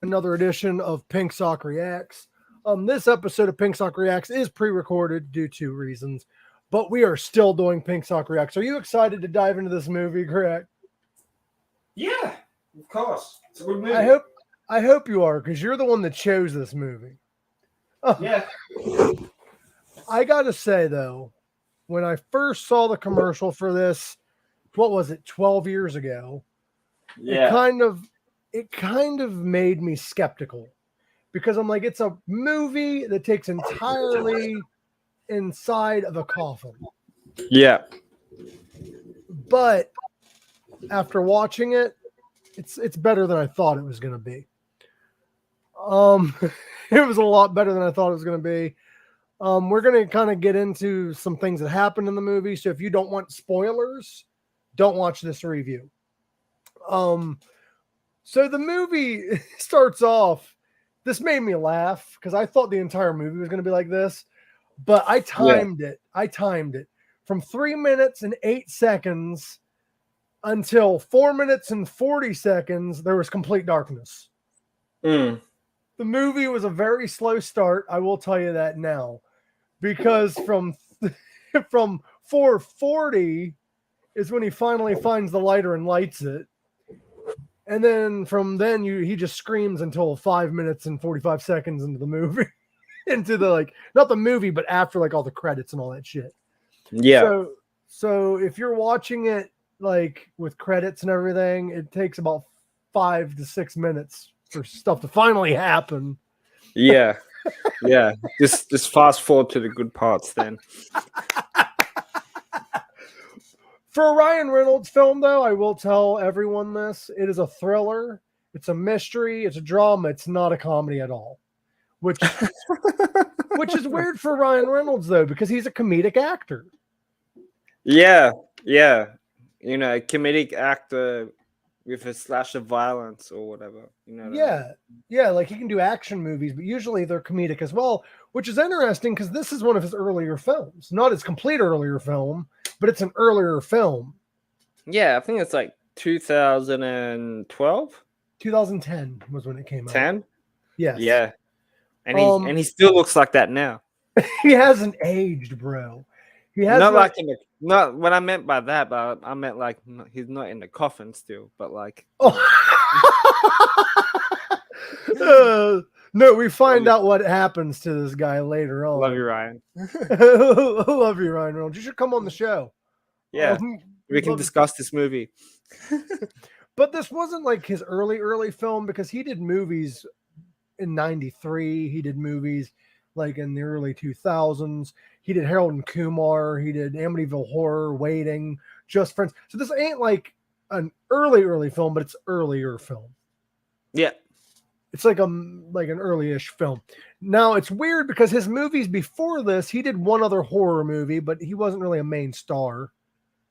another edition of Pink Sock Reacts. This episode of Pink Sock Reacts is pre-recorded due to reasons, but we are still doing Pink Sock Reacts. Are you excited to dive into this movie, Greg? Yeah, of course. It's a good movie. I hope you are, because you're the one that chose this movie. Yeah. I gotta say though, when I first saw the commercial for this, what was it, 12 years ago? Yeah. It kind of made me skeptical, because I'm like, it's a movie that takes entirely inside of a coffin. Yeah. But after watching it, it's better than I thought it was going to be. It was a lot better than I thought it was going to be. We're going to kind of get into some things that happened in the movie. So if you don't want spoilers, don't watch this review. So the movie starts off, this made me laugh because I thought the entire movie was going to be like this, but I timed it. I timed it from 3 minutes and 8 seconds until 4 minutes and 40 seconds. There was complete darkness. The movie was a very slow start. I will tell you that now, because from 4:40 is when he finally finds the lighter and lights it. And then from then he just screams until 5 minutes and 45 seconds into the movie, into the, not the movie, but after all the credits and all that shit. Yeah. So if you're watching it with credits and everything, it takes about 5 to 6 minutes for stuff to finally happen. Yeah. Yeah. Just fast forward to the good parts then. For a Ryan Reynolds film, though, I will tell everyone this. It is a thriller. It's a mystery. It's a drama. It's not a comedy at all. Which is weird for Ryan Reynolds, though, because he's a comedic actor. Yeah. Yeah. You know, a comedic actor with a slash of violence or whatever. You know. Yeah. He can do action movies, but usually they're comedic as well, which is interesting because this is one of his earlier films. Not his complete earlier film, but it's an earlier film. Yeah, I think it's 2012? 2010 was when it came out. 10? Yes. Yeah. And he still looks like that now. He hasn't aged, bro. He has not what I meant by that, but I meant he's not in the coffin still, but no, we find out what happens to this guy later on. Love you, Ryan. Love you, Ryan Reynolds. You should come on the show. Yeah, we can discuss this movie. But this wasn't his early film, because he did movies in 93. He did movies in the early 2000s. He did Harold and Kumar. He did Amityville Horror, Waiting, Just Friends. So this ain't an early film, but it's earlier film. Yeah. It's an early-ish film. Now, it's weird because his movies before this, he did one other horror movie, but he wasn't really a main star.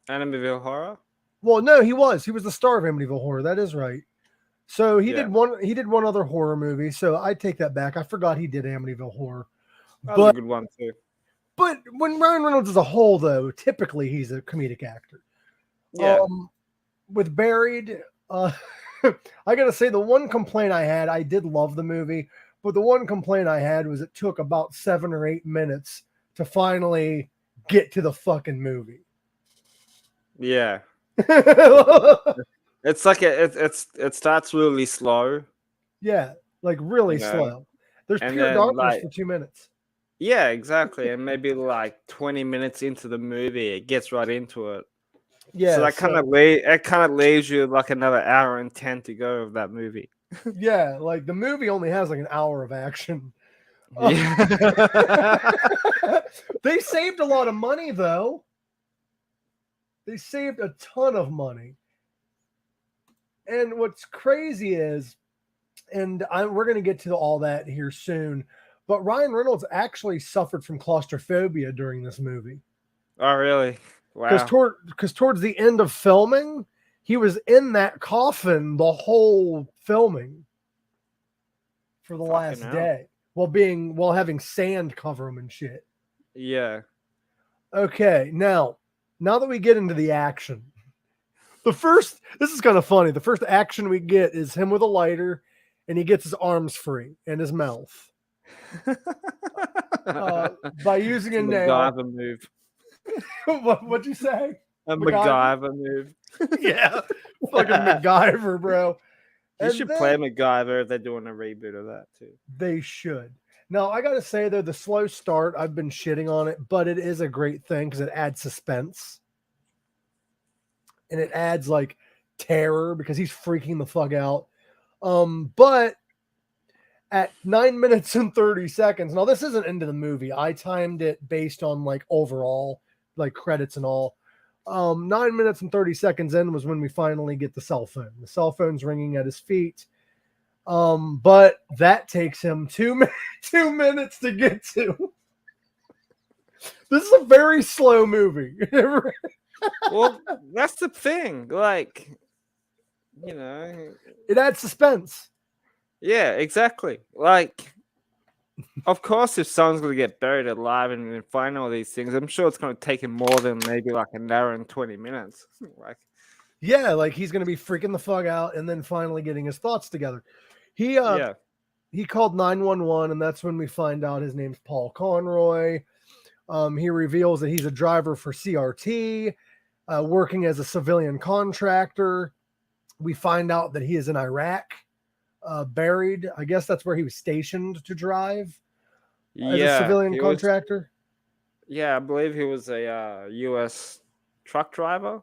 Amityville Horror? Well, no, he was. He was the star of Amityville Horror. That is right. So he did one other horror movie. So I take that back. I forgot he did Amityville Horror. That was a good one too. But when Ryan Reynolds as a whole, though, typically he's a comedic actor. Yeah. With Buried, I gotta say, the one complaint I had, I did love the movie, but the one complaint I had was it took about 7 or 8 minutes to finally get to the fucking movie. Yeah. It's it starts really slow. Yeah, really slow. There's pure darkness for 2 minutes. Yeah, exactly. And maybe 20 minutes into the movie, it gets right into it. Yeah. So that kind of leaves you another hour and 10 to go of that movie. Yeah, the movie only has an hour of action. Yeah. They saved a lot of money, though. They saved a ton of money. And what's crazy is, we're going to get to all that here soon, but Ryan Reynolds actually suffered from claustrophobia during this movie. Oh, really? Wow. Because towards the end of filming, he was in that coffin the whole filming for the last day, while having sand cover him and shit. Yeah. Okay, now that we get into the action, this is kind of funny. The first action we get is him with a lighter, and he gets his arms free and his mouth by using a nail. MacGyver move. What'd you say? A MacGyver move. Yeah, fucking MacGyver, bro. You should play MacGyver if they're doing a reboot of that too. They should. Now, I gotta say though, the slow start, I've been shitting on it, but it is a great thing because it adds suspense. And it adds like terror because he's freaking the fuck out. But at 9 minutes and 30 seconds, now this isn't into the movie. I timed it based on like overall, like credits and all. 9 minutes and 30 seconds in was when we finally get the cell phone. The cell phone's ringing at his feet. But that takes him 2 minutes to get to. This is a very slow movie. Well, that's the thing. Like, you know, it adds suspense. Yeah, exactly. Like, of course, if someone's going to get buried alive and find all these things, I'm sure it's going to take him more than maybe like an hour and 20 minutes. Like, yeah, like he's going to be freaking the fuck out and then finally getting his thoughts together. He called 911, and that's when we find out his name's Paul Conroy. He reveals that he's a driver for CRT, working as a civilian contractor. We find out that he is in Iraq, buried. I guess that's where he was stationed to drive as a civilian contractor. I believe he was a U.S. truck driver.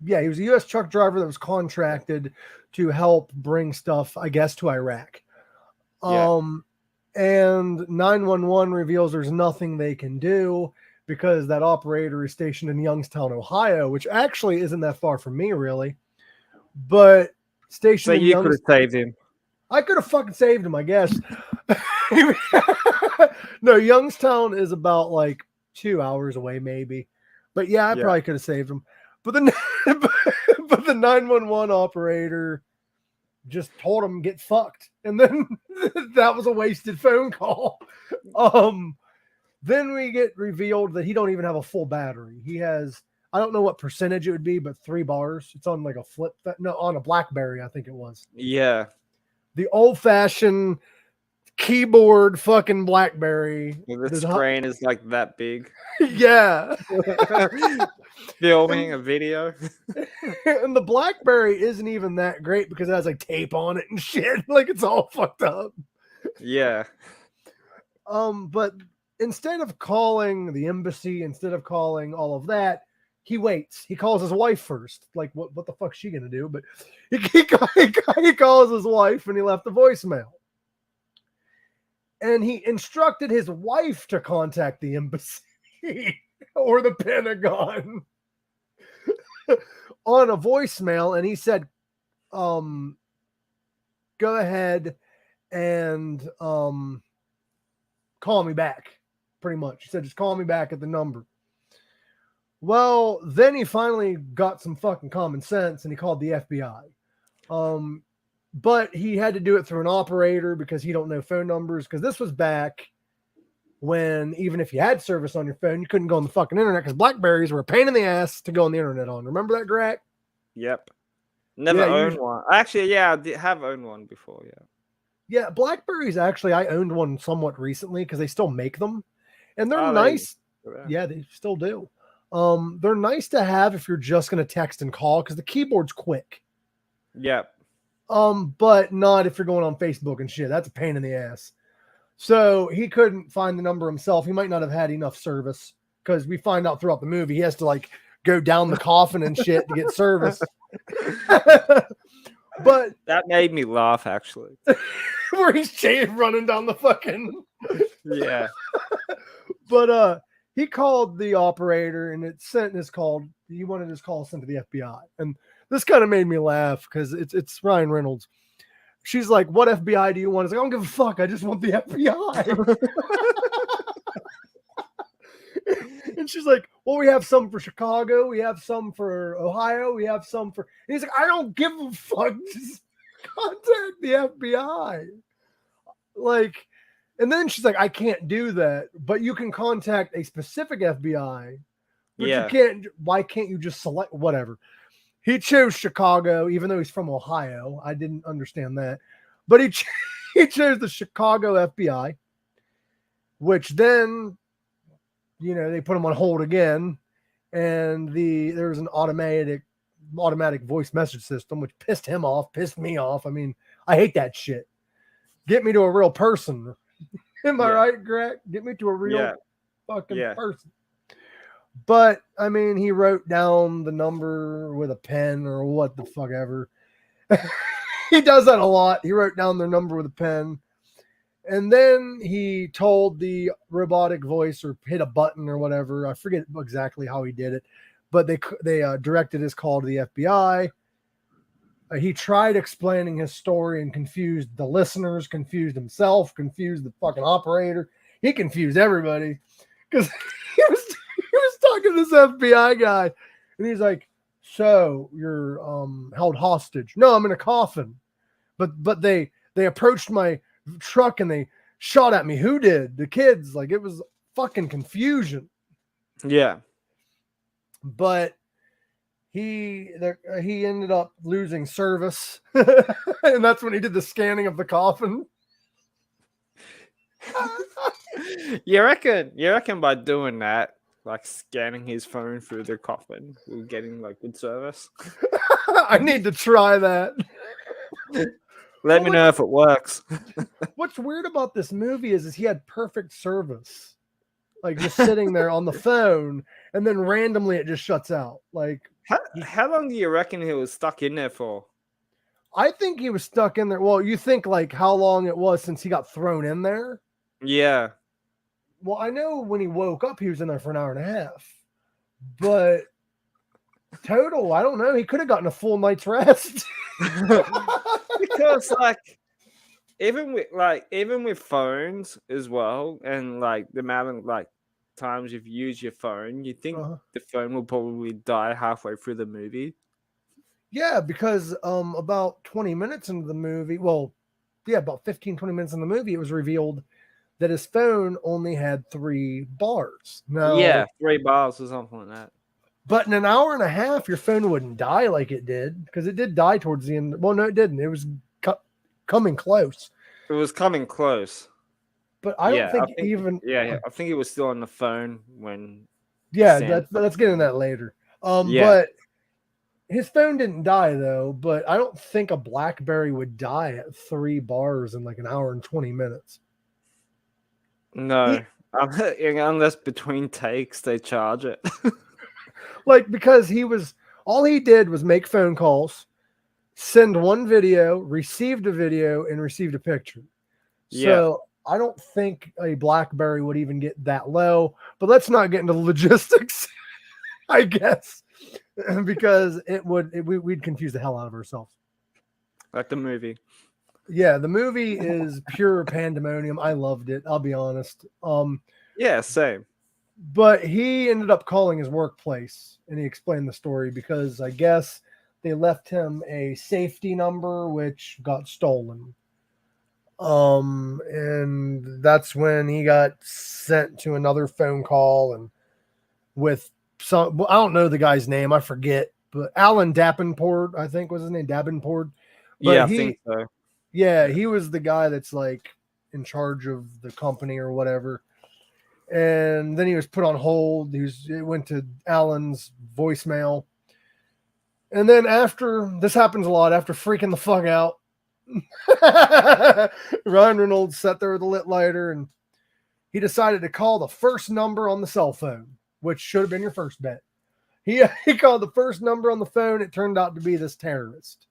Yeah, he was a U.S. truck driver that was contracted to help bring stuff, I guess, to Iraq. And 911 reveals there's nothing they can do because that operator is stationed in Youngstown, Ohio, which actually isn't that far from me, really. But stationed so you could have saved him. I could have fucking saved him, I guess. No, Youngstown is about like 2 hours away, maybe. But yeah, I probably could have saved him. But the 911 operator just told him get fucked, and then that was a wasted phone call. Then we get revealed that he don't even have a full battery. He has, I don't know what percentage it would be, but 3 bars. It's on like a on a BlackBerry, I think it was. Yeah, the old-fashioned keyboard fucking BlackBerry. The screen is like that big. Yeah. Filming a video. And the BlackBerry isn't even that great because it has like tape on it and shit. Like it's all fucked up. Yeah. But instead of calling the embassy, instead of calling all of that, he waits. He calls his wife first. Like, what the fuck's she gonna do? But he calls his wife and he left a voicemail. And he instructed his wife to contact the embassy or the Pentagon on a voicemail. And he said, go ahead and call me back. Pretty much. He said, just call me back at the number. Well, then he finally got some fucking common sense and he called the FBI. But he had to do it through an operator because he don't know phone numbers. Because this was back when even if you had service on your phone, you couldn't go on the fucking internet because BlackBerries were a pain in the ass to go on the internet on. Remember that, Gorak? Yep. Never owned one. Actually, I have owned one before. Yeah, BlackBerries. Actually, I owned one somewhat recently because they still make them, and they're nice. They still do. They're nice to have if you're just going to text and call because the keyboard's quick. Yep. But not if you're going on Facebook and shit. That's a pain in the ass. So he couldn't find the number himself. He might not have had enough service because we find out throughout the movie he has to like go down the coffin and shit to get service. But that made me laugh actually. Where he's running down the fucking yeah. But he called the operator and it sent his call. He wanted his call sent to the FBI. And this kind of made me laugh because it's Ryan Reynolds. She's like, what FBI do you want? He's like, I don't give a fuck. I just want the FBI. And she's like, well, we have some for Chicago. We have some for Ohio. We have some for... And he's like, I don't give a fuck. Just contact the FBI. Like, and then she's like, I can't do that. But you can contact a specific FBI. But you can't... Why can't you just select... Whatever. He chose Chicago, even though he's from Ohio. I didn't understand that. But he chose the Chicago FBI, which then, they put him on hold again, and there was an automatic voice message system, which pissed him off, pissed me off. I mean, I hate that shit. Get me to a real person. Am I right, Greg? Get me to a real fucking person. But I mean, he wrote down the number with a pen or what the fuck ever. He does that a lot. He wrote down their number with a pen. And then he told the robotic voice or hit a button or whatever. I forget exactly how he did it. But they directed his call to the FBI. He tried explaining his story and confused the listeners, confused himself, confused the fucking operator. He confused everybody because he was talking to this FBI guy. And he's like, so you're held hostage. No, I'm in a coffin. But they approached my truck and they shot at me. Who did? The kids. Like, it was fucking confusion. Yeah. But he ended up losing service. And that's when he did the scanning of the coffin. You reckon by doing that, like scanning his phone through the coffin, we're getting like good service? I need to try that. Let me know if it works. What's weird about this movie is he had perfect service. Like, just sitting there on the phone, and then randomly it just shuts out. Like, how long do you reckon he was stuck in there for? I think he was stuck in there. Well, you think like how long it was since he got thrown in there? Yeah. Well, I know when he woke up, he was in there for an hour and a half. But total, I don't know. He could have gotten a full night's rest. Because even with phones as well, and like the amount of like times you've used your phone, you think the phone will probably die halfway through the movie. Yeah, because about 20 minutes into the movie, about 15, 20 minutes in the movie, it was revealed that his phone only had 3 bars. No, 3 bars or something like that. But in an hour and a half, your phone wouldn't die like it did, because it did die towards the end. Well, no, it didn't. It was coming close. It was coming close. But I don't think even... Yeah, I think it was still on the phone when... Yeah, let's get into that later. But his phone didn't die, though. But I don't think a BlackBerry would die at 3 bars in like an hour and 20 minutes. No. Unless between takes they charge it. Like, because all he did was make phone calls, send one video, received a video, and received a picture. So I don't think a BlackBerry would even get that low, but let's not get into the logistics, I guess, because we'd confuse the hell out of ourselves. Like the movie. Yeah, the movie is pure pandemonium. I loved it. I'll be honest. Yeah, same. But he ended up calling his workplace, and he explained the story because I guess they left him a safety number which got stolen. And that's when he got sent to another phone call, and with some, I don't know the guy's name, I forget, but Alan Davenport, I think was his name, Davenport. But I think so. Yeah, he was the guy that's like in charge of the company or whatever. And then he was put on hold. It went to Alan's voicemail. And then this happens a lot, after freaking the fuck out, Ryan Reynolds sat there with a lit lighter, and he decided to call the first number on the cell phone, which should have been your first bet. He called the first number on the phone. It turned out to be this terrorist.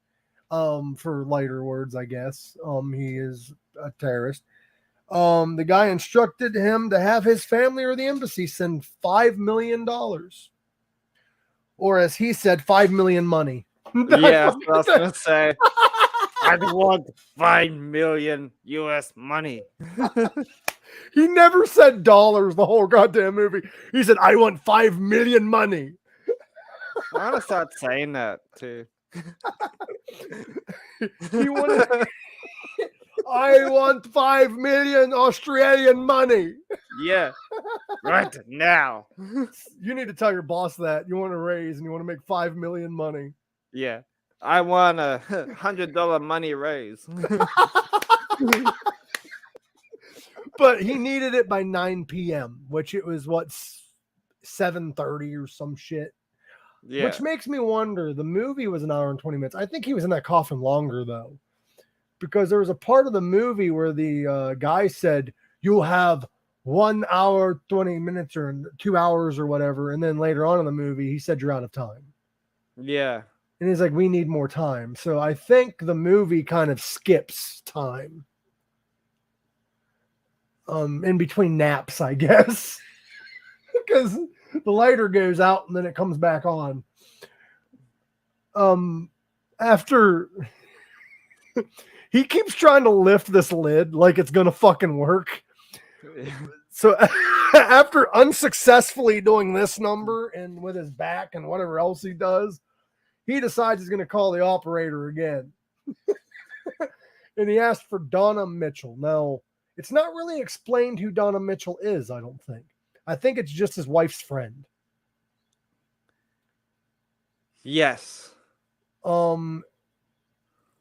For lighter words, I guess. He is a terrorist. The guy instructed him to have his family or the embassy send $5 million. Or as he said, 5 million money. Yeah, I was going to say, I want 5 million US money. He never said dollars the whole goddamn movie. He said, I want 5 million money. I want to start saying that too. He wanted... I want 5 million Australian money. Yeah, right now. You need to tell your boss that you want to raise and you want to make 5 million money. Yeah. I want a $100 money raise. But he needed it by 9 p.m., which it was 7:30 or some shit. Yeah. Which makes me wonder, the movie was an hour and 20 minutes. I think he was in that coffin longer, though. Because there was a part of the movie where the guy said, you'll have 1 hour, 20 minutes, or 2 hours, or whatever. And then later on in the movie, he said, you're out of time. Yeah. And he's like, we need more time. So I think the movie kind of skips time. In between naps, I guess. Because the lighter goes out and then it comes back on. After he keeps trying to lift this lid like it's gonna fucking work. So after unsuccessfully doing this number and with his back and whatever else he does, he decides he's gonna call the operator again. And he asked for Donna Mitchell. Now, it's not really explained who Donna Mitchell is, I don't think. I think it's just his wife's friend. Yes.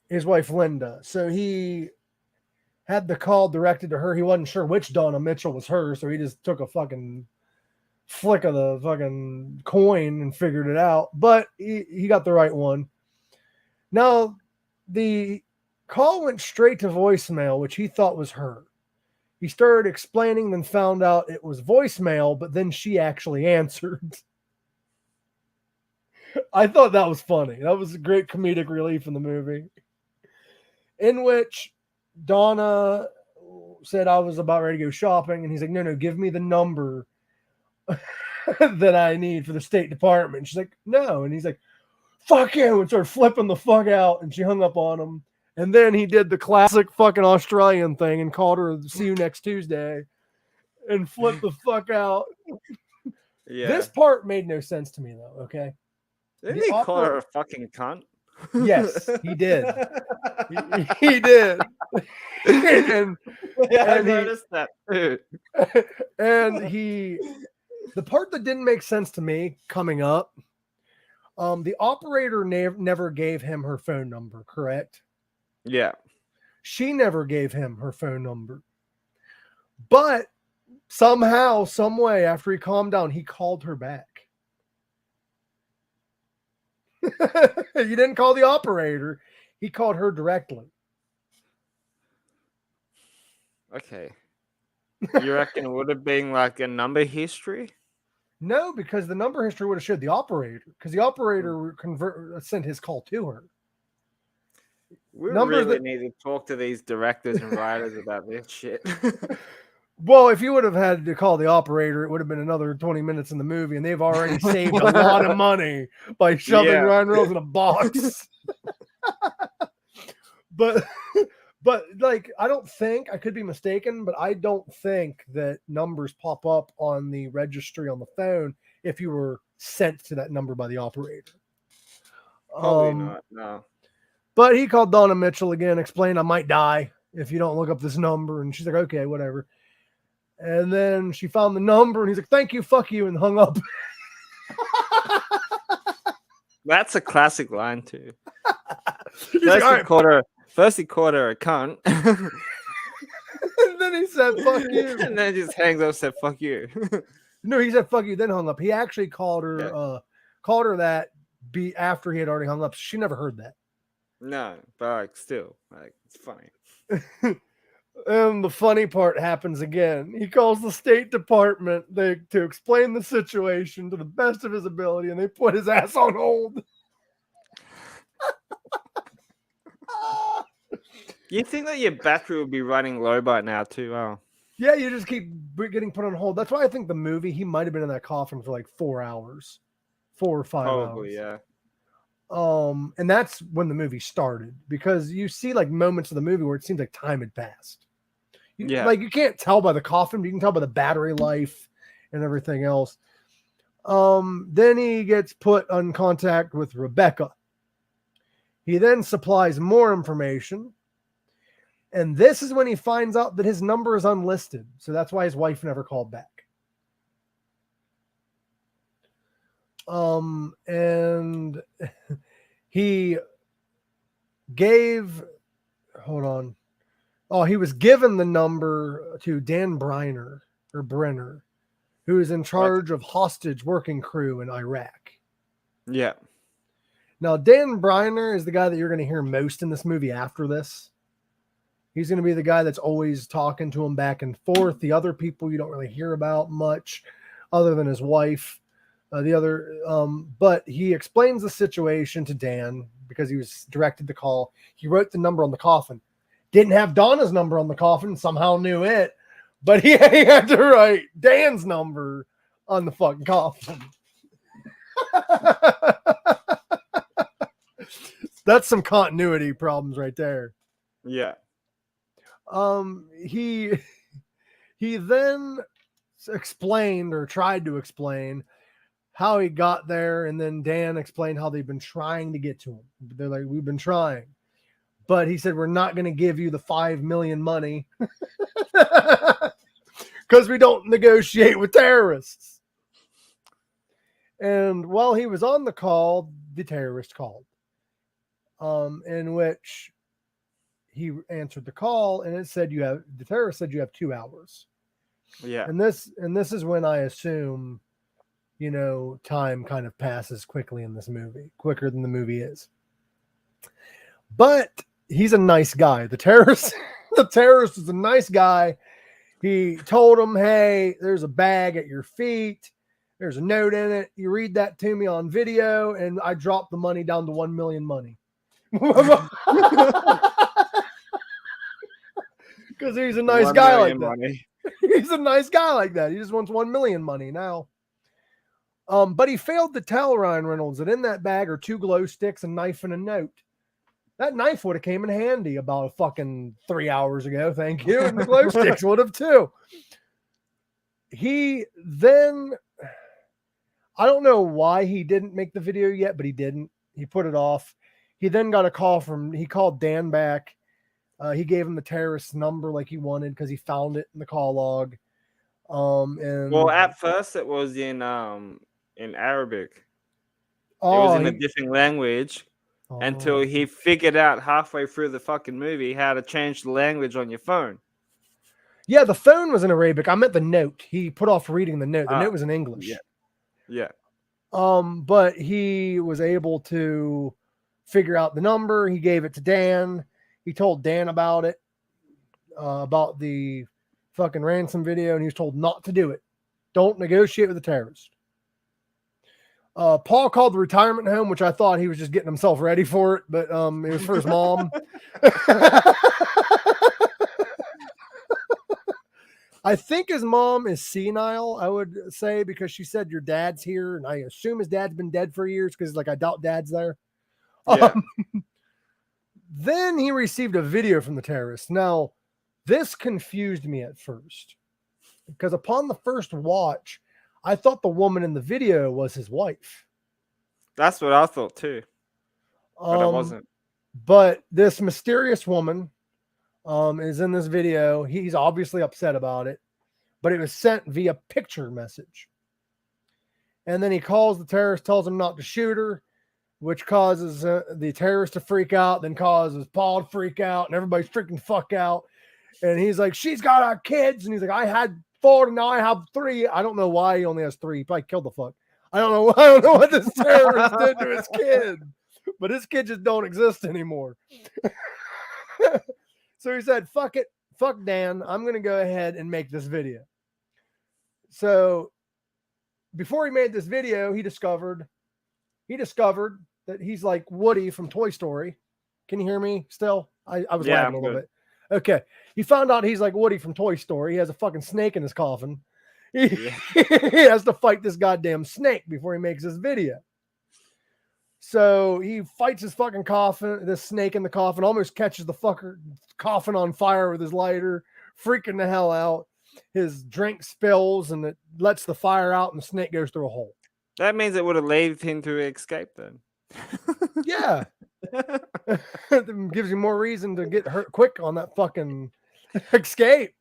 His wife Linda. So he had the call directed to her. He wasn't sure which Donna Mitchell was her, so he just took a fucking flick of the fucking coin and figured it out. But he got the right one. Now, the call went straight to voicemail, which he thought was her. He started explaining, then found out it was voicemail, but then she actually answered. I thought that was funny. That was a great comedic relief in the movie. In which Donna said, I was about ready to go shopping. And he's like, no, give me the number that I need for the State Department. And she's like, no. And he's like, fuck you. And started flipping the fuck out. And she hung up on him. And then he did the classic fucking Australian thing and called her, see you next Tuesday, and flipped the fuck out. Yeah. This part made no sense to me, though, okay? Didn't he call her a fucking cunt? Yes, he did. he did. and I noticed that too. And the part that didn't make sense to me coming up, the operator never gave him her phone number, correct? Yeah. She never gave him her phone number. But somehow, some way, after he calmed down, he called her back. He didn't call the operator. He called her directly. Okay. You reckon it would have been like a number history? No, because the number history would have showed the operator. Because the operator sent his call to her. We really need to talk to these directors and writers about this shit. Well, if you would have had to call the operator, it would have been another 20 minutes in the movie, and they've already saved a lot of money by shoving Ryan Reynolds in a box. But like, I don't think, I could be mistaken, but I don't think that numbers pop up on the registry on the phone if you were sent to that number by the operator. Probably not, no. But he called Donna Mitchell again, explained I might die if you don't look up this number. And she's like, okay, whatever. And then she found the number and he's like, thank you, fuck you, and hung up. That's a classic line too. First he called her a cunt. And then he said, fuck you. And then just hangs up and said, fuck you. No, he said, fuck you, then hung up. He actually called her that after he had already hung up. She never heard that. No, but like, still, like, it's funny. And the funny part happens again. He calls the State Department to explain the situation to the best of his ability, and they put his ass on hold. You think that your battery would be running low by now too? Oh. Yeah, you just keep getting put on hold. That's why I think the movie, he might have been in that coffin for like 4 hours, 4 or 5 hours. Probably, yeah. And that's when the movie started, because you see like moments of the movie where it seems like time had passed. Like you can't tell by the coffin, but you can tell by the battery life and everything else. Then he gets put in contact with Rebecca. He then supplies more information. And this is when he finds out that his number is unlisted. So that's why his wife never called back. And he hold on. Oh, he was given the number to Dan Brenner, who is in charge of hostage working crew in Iraq. Yeah. Now, Dan Brenner is the guy that you're going to hear most in this movie after this. He's going to be the guy that's always talking to him back and forth. The other people you don't really hear about much other than his wife. But he explains the situation to Dan because he was directed the call. He wrote the number on the coffin. Didn't have Donna's number on the coffin, somehow knew it, but he had to write Dan's number on the fucking coffin. That's some continuity problems right there. Yeah. He then explained or tried to explain how he got there, and then Dan explained how they've been trying to get to him. They're like, we've been trying. But he said, we're not going to give you the $5 million money because we don't negotiate with terrorists. And while he was on the call, the terrorist called, in which he answered the call, and it said the terrorist said you have 2 hours. Yeah. And this is when I assume, time kind of passes quickly in this movie, quicker than the movie is. But he's a nice guy. The terrorist is a nice guy. He told him, hey, there's a bag at your feet. There's a note in it. You read that to me on video, and I dropped the money down to 1 million money. Because he's a nice guy like that. He's a nice guy like that. He just wants 1 million money now. But he failed to tell Ryan Reynolds that in that bag are 2 glow sticks, a knife, and a note. That knife would have came in handy about a fucking 3 hours ago. Thank you. And the glow sticks would have too. He then, I don't know why he didn't make the video yet, but he didn't. He put it off. He then got a call he called Dan back. He gave him the terrorist's number like he wanted because he found it in the call log. Well, at first it was in Arabic. It was in a different language. Until he figured out halfway through the fucking movie how to change the language on your phone. Yeah, the phone was in Arabic. I meant the note. He put off reading the note. The note was in English. Yeah. But he was able to figure out the number. He gave it to Dan. He told Dan about it, about the fucking ransom video, and he was told not to do it. Don't negotiate with the terrorist. Paul called the retirement home, which I thought he was just getting himself ready for it, but it was for his mom. I think his mom is senile, I would say, because she said your dad's here, and I assume his dad's been dead for years because, I doubt dad's there. Yeah. Then he received a video from the terrorist. Now, this confused me at first because upon the first watch, I thought the woman in the video was his wife. That's what I thought too. But it wasn't. But this mysterious woman is in this video. He's obviously upset about it, but it was sent via picture message. And then he calls the terrorist, tells him not to shoot her, which causes the terrorist to freak out, then causes Paul to freak out, and everybody's freaking fuck out. And he's like, she's got our kids. And he's like, I had 4 and now I have 3. I don't know why he only has 3. He probably killed the fuck. I don't know what this terrorist did to his kid, but his kid just don't exist anymore. So he said, fuck it. Fuck Dan. I'm going to go ahead and make this video. So before he made this video, he discovered that he's like Woody from Toy Story. Can you hear me still? I was lagging a little bit. Okay. He found out he's like Woody from Toy Story. He has a fucking snake in his coffin. He has to fight this goddamn snake before he makes this video. So he fights his fucking coffin, this snake in the coffin, almost catches the fucker coffin on fire with his lighter, freaking the hell out. His drink spills and it lets the fire out and the snake goes through a hole. That means it would have led him to escape then. Yeah. It gives you more reason to get hurt quick on that fucking escape.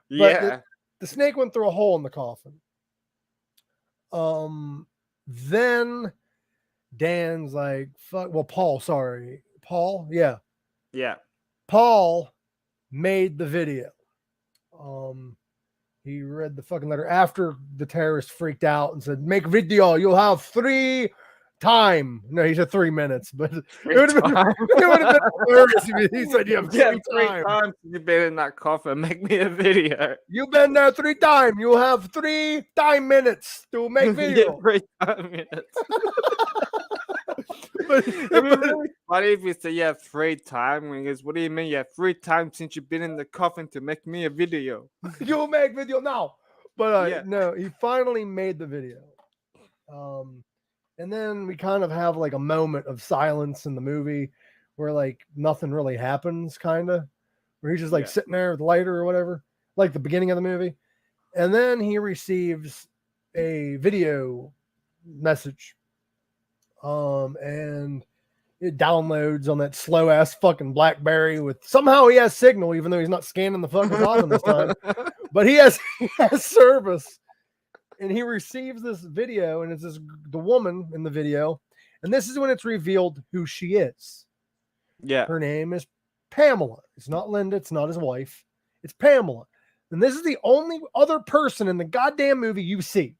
But the snake went through a hole in the coffin. Then Dan's like, fuck. Well, Paul, sorry. Paul? Yeah. Yeah. Paul made the video. He read the fucking letter after the terrorist freaked out and said, "Make video. You'll have 3 time." No, he said 3 minutes, but it would have been hilarious if he said, "You have 3 times you've been in that coffin. Make me a video. You've been there 3 times. You have 3 time minutes to make video." 3 time minutes. It would be really funny if you say, "Yeah, 3 times." When he goes, "What do you mean? Yeah, 3 times since you've been in the coffin to make me a video." You'll make video now. But no, he finally made the video. And then we kind of have like a moment of silence in the movie where like nothing really happens, kind of, where he's just like sitting there with the lighter or whatever, like the beginning of the movie. And then he receives a video message. And it downloads on that slow ass fucking BlackBerry with somehow he has signal, even though he's not scanning the fucking coffin this time. But he has service. And he receives this video, and it's the woman in the video. And this is when it's revealed who she is. Yeah. Her name is Pamela. It's not Linda. It's not his wife. It's Pamela. And this is the only other person in the goddamn movie you see.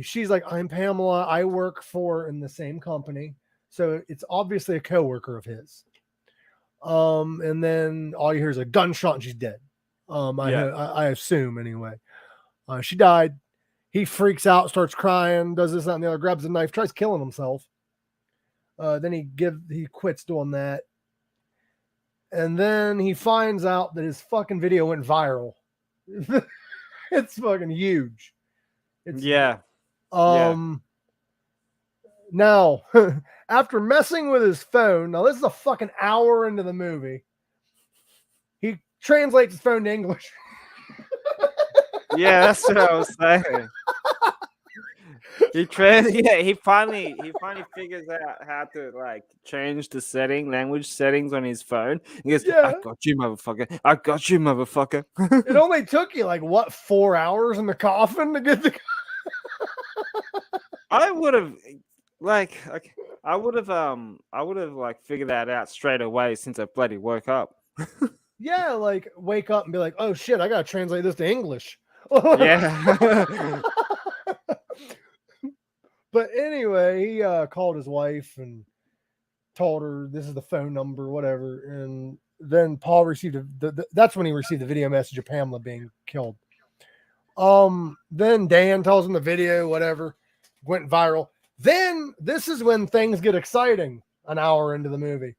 She's like, "I'm Pamela. I work in the same company." So it's obviously a coworker of his. And then all you hear is a gunshot and she's dead. I assume anyway. She died. He freaks out, starts crying, does this, that, and the other, grabs a knife, tries killing himself. Then he quits doing that. And then he finds out that his fucking video went viral. It's fucking huge. Now, after messing with his phone, now this is a fucking hour into the movie, he translates his phone to English. Yeah, that's what I was saying. He finally figures out how to like change the language settings on his phone. He goes, "I got you, motherfucker. I got you, motherfucker." It only took you like 4 hours in the coffin to get the I would have figured that out straight away since I bloody woke up. Yeah, like wake up and be like, "Oh shit, I gotta translate this to English." Yeah. But anyway, he called his wife and told her this is the phone number, whatever. And then Paul received that's when he received the video message of Pamela being killed. Then Dan tells him the video, whatever, went viral. Then this is when things get exciting. An hour into the movie,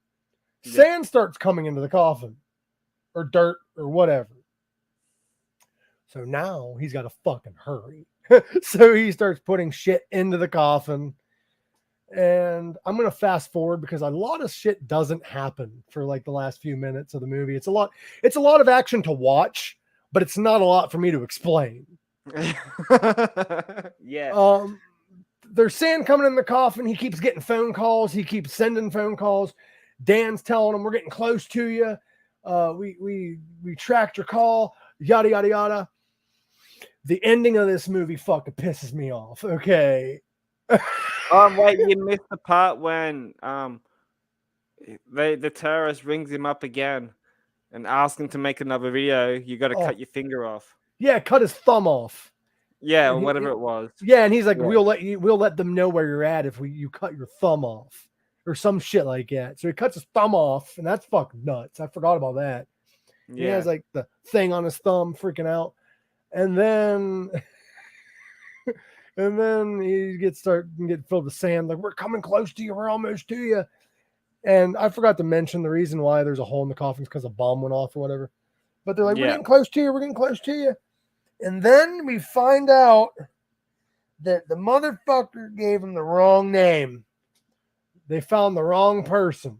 sand starts coming into the coffin, or dirt, or whatever. So now he's got to fucking hurry. So he starts putting shit into the coffin. And I'm going to fast forward because a lot of shit doesn't happen for like the last few minutes of the movie. It's a lot of action to watch, but it's not a lot for me to explain. Yeah. There's sand coming in the coffin. He keeps getting phone calls. He keeps sending phone calls. Dan's telling him, "We're getting close to you. We tracked your call, yada, yada, yada." The ending of this movie fucking pisses me off. Okay. Wait, you missed the part when the terrorist rings him up again and asks him to make another video. You got to cut your finger off. Yeah, cut his thumb off. Yeah, or whatever it was. Yeah, and he's like, "We'll let them know where you're at if you cut your thumb off," or some shit like that. So he cuts his thumb off, and that's fucking nuts. I forgot about that. Yeah. He has like the thing on his thumb, freaking out. And then he get filled with sand. Like, "We're coming close to you. We're almost to you." And I forgot to mention the reason why there's a hole in the coffin is because a bomb went off or whatever. But they're like, "We're getting close to you. We're getting close to you." And then we find out that the motherfucker gave him the wrong name. They found the wrong person.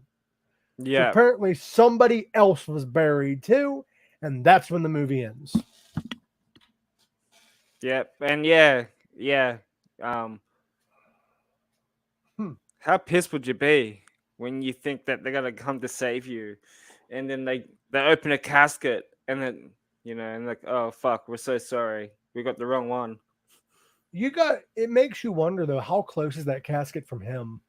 Yeah. So apparently somebody else was buried too. And that's when the movie ends. Yep. And how pissed would you be when you think that they're gonna come to save you, and then they open a casket and then and like, "Oh fuck, we're so sorry, we got the wrong one." It makes you wonder though, how close is that casket from him?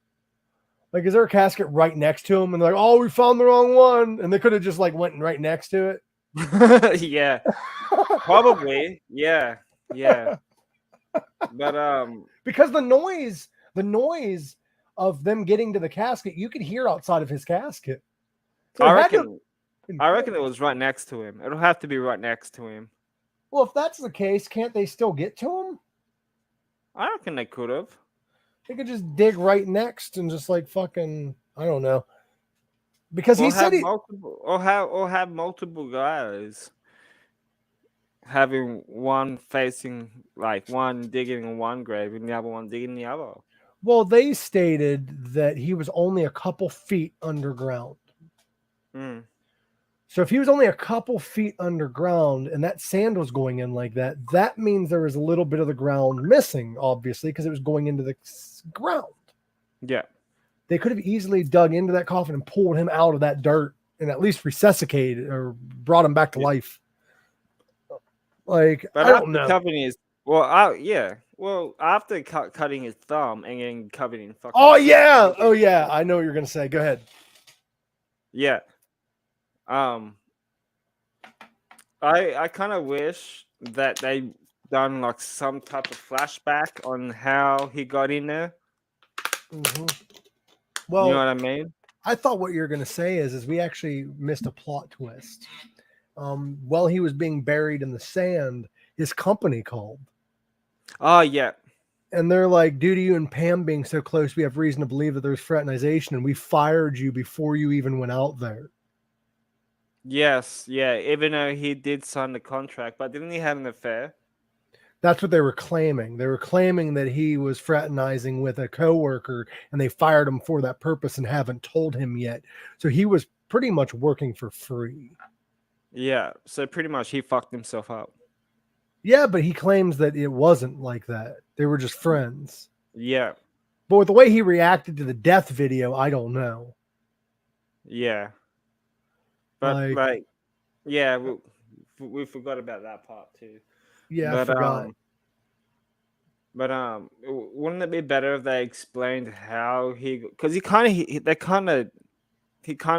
Like, is there a casket right next to him? And they're like, oh, we found the wrong one. And they could have just like went right next to it. Yeah, probably. Yeah. But because the noise of them getting to the casket, you could hear outside of his casket. So I reckon it was right next to him. It'll have to be right next to him. Well, if that's the case, can't they still get to him? I reckon they could have. They could just dig right next and just like fucking, I don't know. Because he said have multiple guys having one facing, like one digging in one grave and the other one digging the other. Well, they stated that he was only a couple feet underground. So if he was only a couple feet underground and that sand was going in like that, that means there was a little bit of the ground missing, obviously, because it was going into the ground. Yeah. They could have easily dug into that coffin and pulled him out of that dirt and at least resuscitated or brought him back to life. Like, but I don't know. After cutting his thumb and getting covered in fucking. Oh yeah, I know what you're gonna say. Go ahead. Yeah. I kind of wish that they done like some type of flashback on how he got in there. Mm-hmm. Well, you know what I mean? I thought what you're going to say is we actually missed a plot twist. While he was being buried in the sand, his company called. Oh, yeah. And they're like, due to you and Pam being so close, we have reason to believe that there's fraternization, and we fired you before you even went out there. Yes, yeah, even though he did sign the contract, but didn't he have an affair? That's what they were claiming. They were claiming that he was fraternizing with a coworker, and they fired him for that purpose and haven't told him yet. So he was pretty much working for free. Yeah, so pretty much he fucked himself up. Yeah, but he claims that it wasn't like that. They were just friends. Yeah. But with the way he reacted to the death video, I don't know. Yeah. But we forgot about that part too. Yeah, I forgot. But wouldn't it be better if they explained how because he kind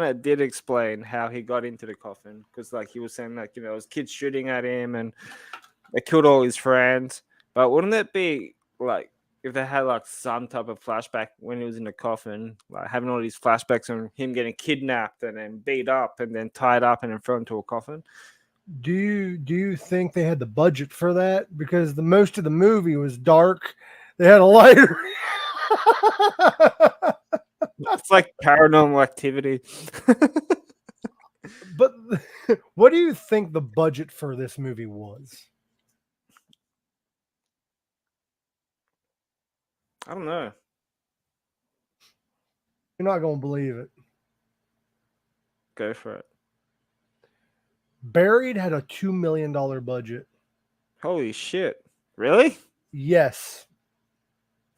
of did explain how he got into the coffin, because like he was saying, like, it was kids shooting at him and they killed all his friends. But wouldn't it be like if they had like some type of flashback when he was in the coffin, like having all these flashbacks on him getting kidnapped and then beat up and then tied up and then thrown into a coffin? Do you think they had the budget for that? Because the most of the movie was dark. They had a lighter. It's like Paranormal Activity. But what do you think the budget for this movie was? I don't know. You're not going to believe it. Go for it. Buried had a $2 million budget. Holy shit. Really? Yes.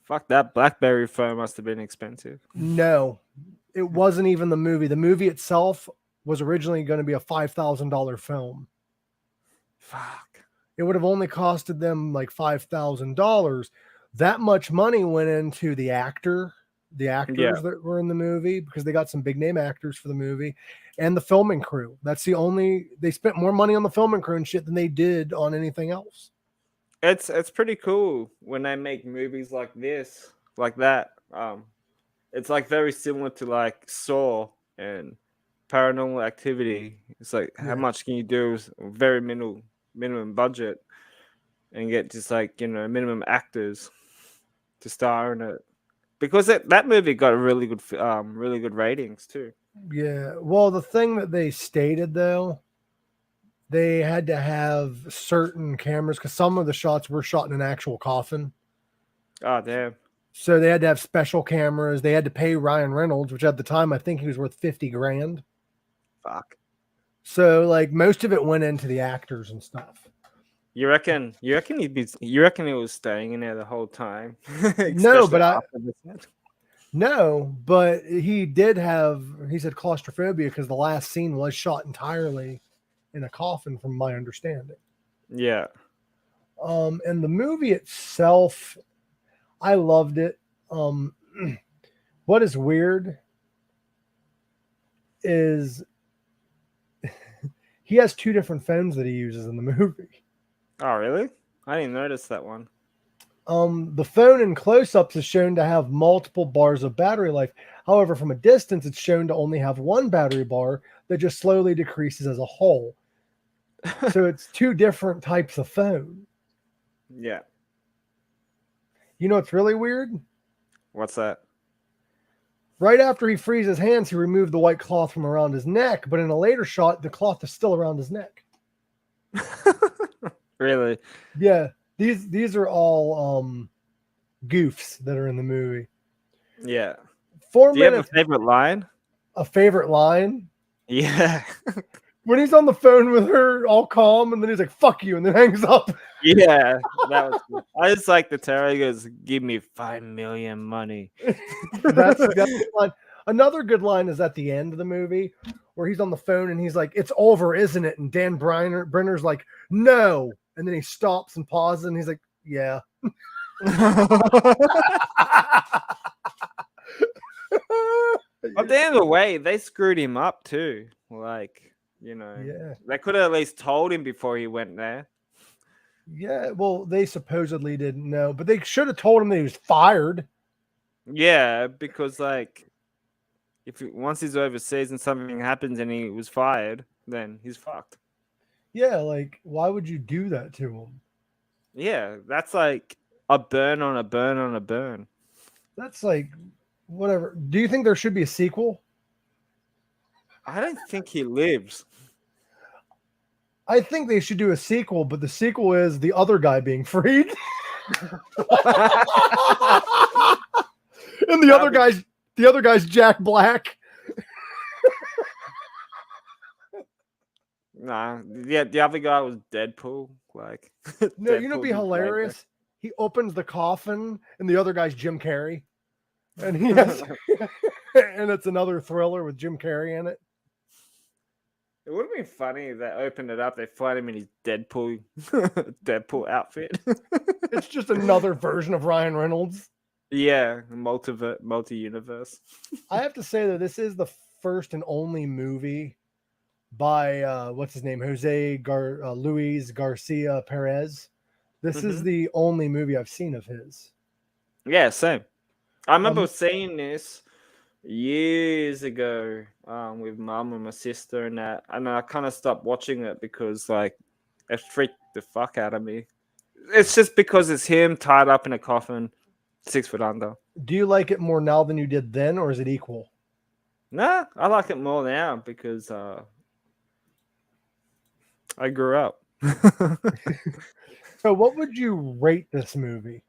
Fuck, that BlackBerry phone must have been expensive. No, it wasn't even the movie. The movie itself was originally going to be a $5,000 film. Fuck. It would have only costed them like $5,000. That much money went into the actors that were in the movie, because they got some big name actors for the movie, and the filming crew. They spent more money on the filming crew and shit than they did on anything else. It's pretty cool when they make movies like this, like that. It's like very similar to like Saw and Paranormal Activity. It's like, how much can you do with very minimum budget and get just like, minimum actors to star in it? Because that movie got really good ratings too. Yeah. Well, the thing that they stated though, they had to have certain cameras because some of the shots were shot in an actual coffin. Oh, damn. So they had to have special cameras. They had to pay Ryan Reynolds, which at the time I think he was worth $50,000. Fuck. So like most of it went into the actors and stuff. You reckon he was staying in there the whole time? No, but he said claustrophobia because the last scene was shot entirely in a coffin, from my understanding. Yeah. And the movie itself, I loved it. What is weird is he has 2 different phones that he uses in the movie. Oh, really? I didn't notice that one. The phone in close-ups is shown to have multiple bars of battery life. However, from a distance, it's shown to only have 1 battery bar that just slowly decreases as a whole. So it's 2 different types of phone. Yeah. You know what's really weird? What's that? Right after he frees his hands, he removed the white cloth from around his neck, but in a later shot, the cloth is still around his neck. Really? Yeah. These are all goofs that are in the movie. Yeah. 4 Do minutes. You have a favorite line? A favorite line? Yeah. When he's on the phone with her, all calm, and then he's like, "Fuck you," and then hangs up. Yeah, that was good. I just like the terror. He goes, "Give me $5 million money." That's fun. Another good line is at the end of the movie where he's on the phone and he's like, "It's over, isn't it?" And Dan Brenner's like, "No." And then he stops and pauses and he's like, "Yeah." At the end of the way, they screwed him up too. Like, yeah, they could have at least told him before he went there. Yeah, well, they supposedly didn't know, but they should have told him that he was fired. Yeah, because like, once he's overseas and something happens and he was fired, then he's fucked. Yeah, like, why would you do that to him? Yeah, that's like a burn on a burn on a burn. That's like, whatever. Do you think there should be a sequel? I don't think he lives. I think they should do a sequel, but the sequel is the other guy being freed. And the other guy's Jack Black. Nah, yeah, the other guy was Deadpool. Like, no, you know, what'd be hilarious. He opens the coffin, and the other guy's Jim Carrey, and he has, and it's another thriller with Jim Carrey in it. It would have been funny if they opened it up. They find him in his Deadpool outfit. It's just another version of Ryan Reynolds. Yeah, multi-universe. I have to say that this is the first and only movie by what's his name, Luis Garcia Perez. This is the only movie I've seen of his. Yeah, same. I remember seeing this years ago with mum and my sister and that, and I kind of stopped watching it because like it freaked the fuck out of me. It's just because it's him tied up in a coffin 6 foot under. Do you like it more now than you did then, or is it equal? Nah, I like it more now because I grew up. So what would you rate this movie?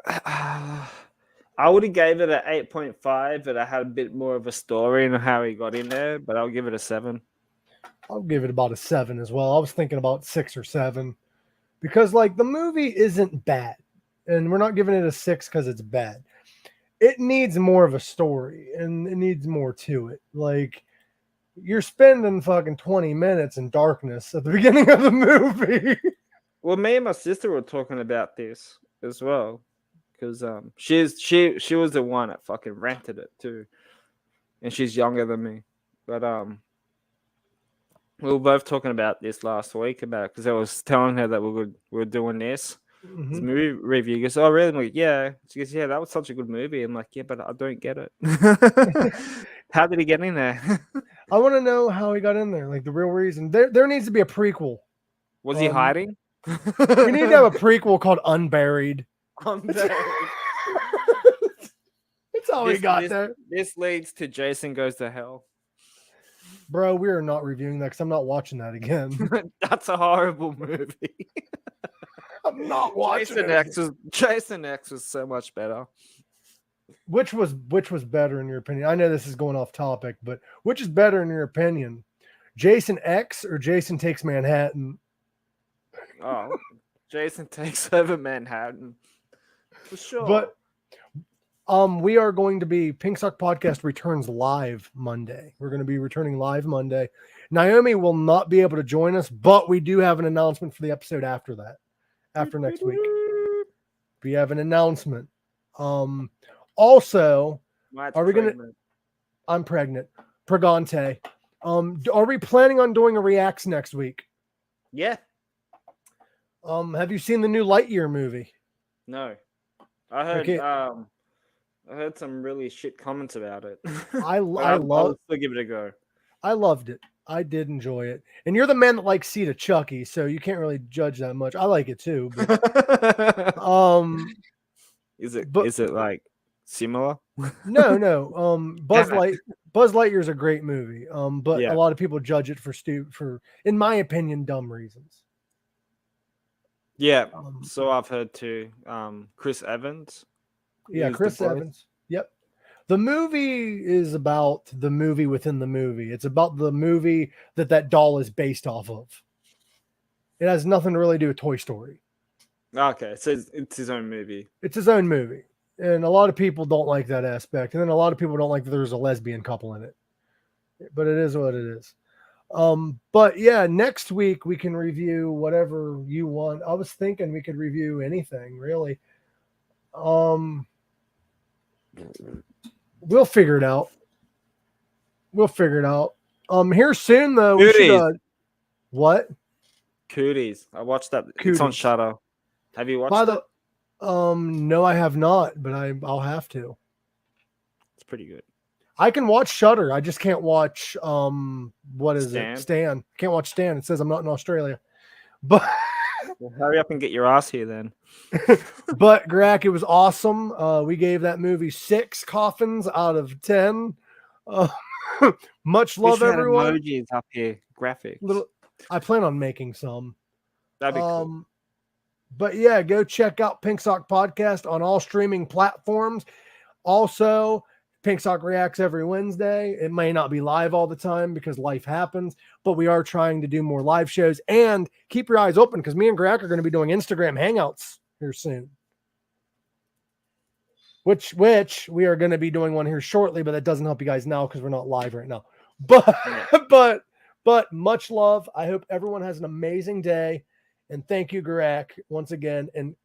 I would have gave it an 8.5, but I had a bit more of a story and how he got in there, but I'll give it a 7. I'll give it about a 7 as well. I was thinking about 6 or 7 because like the movie isn't bad, and we're not giving it a 6 because it's bad. It needs more of a story and it needs more to it. Like, you're spending fucking 20 minutes in darkness at the beginning of the movie. Well, me and my sister were talking about this as well. Because she was the one that fucking rented it too, and she's younger than me. But we were both talking about this last week about because I was telling her that we were doing this movie review. She goes, "Oh, really?" I'm like, "Yeah." She goes, "Yeah, that was such a good movie." I'm like, "Yeah, but I don't get it. How did he get in there?" I want to know how he got in there, like the real reason. There needs to be a prequel. Was he hiding? We need to have a prequel called Unburied. That's how he got there. This leads to Jason Goes to Hell. Bro, we are not reviewing that because I'm not watching that again. That's a horrible movie. I'm not watching Jason X was so much better. Which was better in your opinion? I know this is going off topic, but which is better in your opinion? Jason X or Jason Takes Manhattan? Oh, Jason Takes Over Manhattan. For sure. But we are going to be Pink Sock Podcast returns live Monday. We're going to be returning live Monday. Noami will not be able to join us, but we do have an announcement for the episode after that. After next week. We have an announcement. Also, Are we gonna? I'm pregnant. Pregante. Are we planning on doing a reacts next week? Yeah. Have you seen the new Lightyear movie? No. I heard. Okay. I heard some really shit comments about it. I'll still give it a go. I loved it. I did enjoy it. And you're the man that likes Seed of Chucky, so you can't really judge that much. I like it too. But, is it like similar? No. Buzz Lightyear is a great movie. But a lot of people judge it for, in my opinion, dumb reasons. Yeah. So I've heard too. Chris Evans. Yeah, Chris Evans. Yep. The movie is about the movie within the movie. It's about the movie that doll is based off of. It has nothing to really do with Toy Story. Okay, so it's his own movie. It's his own movie. And a lot of people don't like that aspect. And then a lot of people don't like that there's a lesbian couple in it. But it is what it is. But yeah, next week we can review whatever you want. I was thinking we could review anything, really. We'll figure it out. Here soon though. We should, what? Cooties. I watched that. Cooties. It's on Shudder. Have you watched it? No, I have not, but I'll have to. It's pretty good. I can watch Shudder. I just can't watch what is it? Stan. Can't watch Stan. It says I'm not in Australia. But well, hurry up and get your ass here then. But Gorak, it was awesome. We gave that movie 6 coffins out of 10. Much love, everyone. Emojis up here, graphics. I plan on making some. That'd be cool. But yeah, go check out Pink Sock Podcast on all streaming platforms. Also, Pink Sock Reacts every Wednesday. It may not be live all the time because life happens, but we are trying to do more live shows. And keep your eyes open because me and Gorak are going to be doing Instagram Hangouts here soon. Which we are going to be doing one here shortly, but that doesn't help you guys now because we're not live right now. But much love. I hope everyone has an amazing day. And thank you, Gorak, once again. And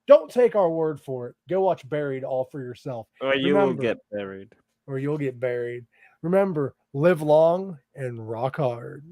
don't take our word for it. Go watch Buried all for yourself. Or you'll get buried. Remember, live long and rock hard.